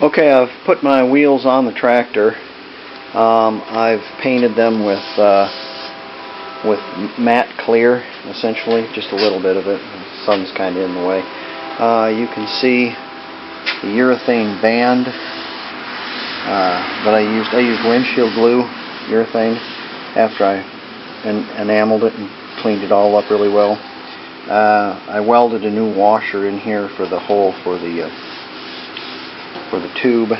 Okay, I've put my wheels on the tractor. I've painted them with matte clear, essentially, just a little bit of it. The sun's kind of in the way. You can see the urethane band that I used. I used windshield glue, urethane, after I enameled it and cleaned it all up really well. I welded a new washer in here for the hole for the tube,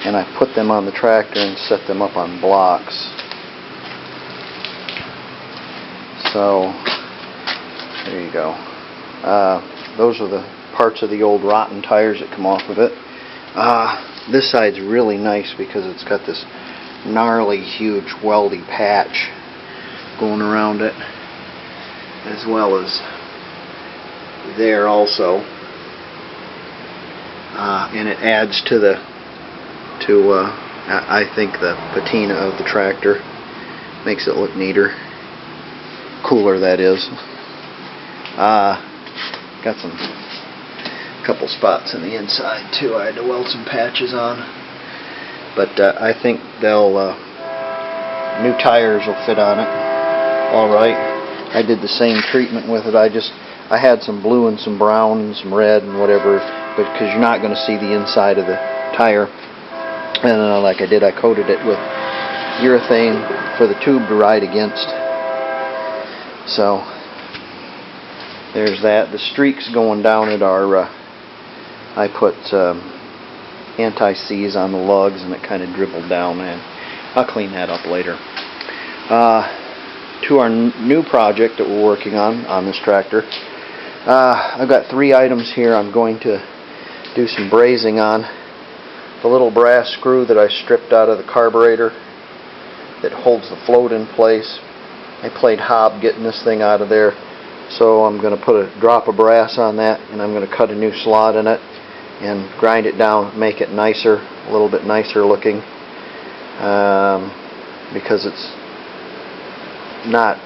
and I put them on the tractor and set them up on blocks. So there you go. Those are the parts of the old rotten tires that come off of it. This side's really nice because it's got this gnarly, huge, weldy patch going around it, as well as there also. And it adds to I think the patina of the tractor. Makes it look neater, cooler, that is. Got a couple spots in the inside too. I had to weld some patches on, but I think new tires will fit on it all right. I did the same treatment with it. I had some blue and some brown and some red and whatever, but because you're not going to see the inside of the tire. And like I did, I coated it with urethane for the tube to ride against. So there's that. The streaks going down it are, I put anti-seize on the lugs, and it kind of dribbled down, and I'll clean that up later. To our new project that we're working on this tractor. I've got 3 items here I'm going to do some brazing on. The little brass screw that I stripped out of the carburetor that holds the float in place. I played hob getting this thing out of there, so I'm going to put a drop of brass on that, and I'm going to cut a new slot in it and grind it down, make it nicer, a little bit nicer looking, because it's not,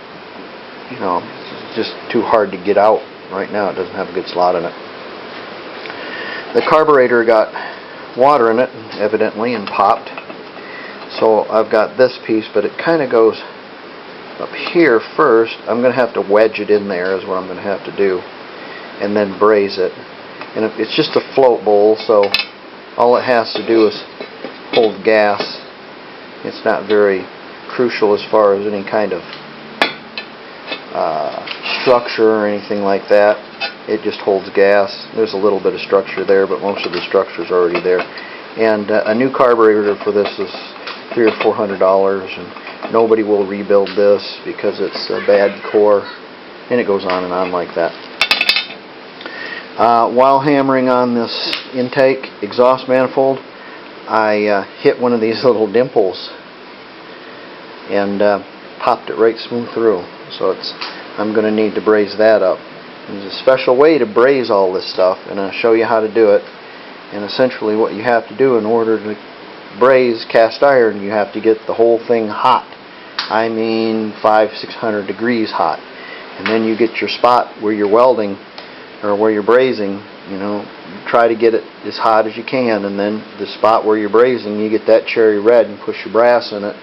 just too hard to get out. Right now it doesn't have a good slot in it. The carburetor got water in it, evidently, and popped. So I've got this piece, but it kind of goes up here first. I'm going to have to wedge it in there is what I'm going to have to do, and then braze it. And it's just a float bowl, so all it has to do is hold gas. It's not very crucial as far as any kind of structure or anything like that. It just holds gas. There's a little bit of structure there, but most of the structure is already there. And a new carburetor for this is $300 or $400, and nobody will rebuild this because it's a bad core, and it goes on and on like that. While hammering on this intake exhaust manifold, I hit one of these little dimples and popped it right smooth through. So I'm going to need to braze that up. There's a special way to braze all this stuff, and I'll show you how to do it. And essentially what you have to do in order to braze cast iron, you have to get the whole thing hot. I mean 500-600 degrees hot. And then you get your spot where you're welding or where you're brazing, try to get it as hot as you can, and then the spot where you're brazing, you get that cherry red and push your brass in it,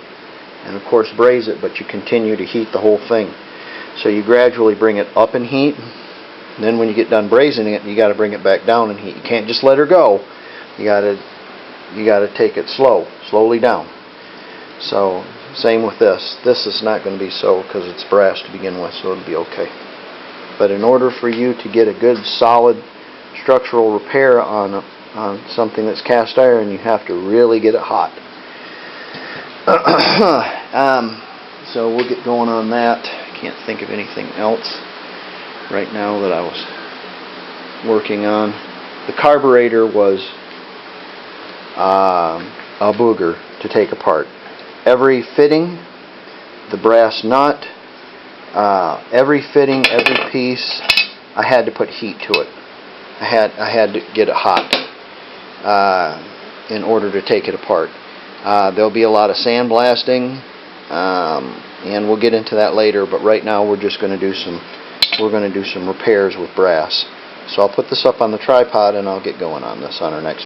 and of course braze it, but you continue to heat the whole thing. So you gradually bring it up in heat, and then when you get done brazing it, you got to bring it back down in heat. You can't just let her go. You got to take it slowly down. So same with this. This is not going to be so because it's brass to begin with, so it'll be okay. But in order for you to get a good solid structural repair on something that's cast iron, you have to really get it hot. So we'll get going on that. Can't think of anything else right now that I was working on. The carburetor was a booger to take apart. Every fitting, the brass nut, every fitting, every piece, I had to put heat to it. I had to get it hot in order to take it apart. There'll be a lot of sandblasting, and we'll get into that later. But right now we're just going to do some repairs with brass. So I'll put this up on the tripod, and I'll get going on this on our next.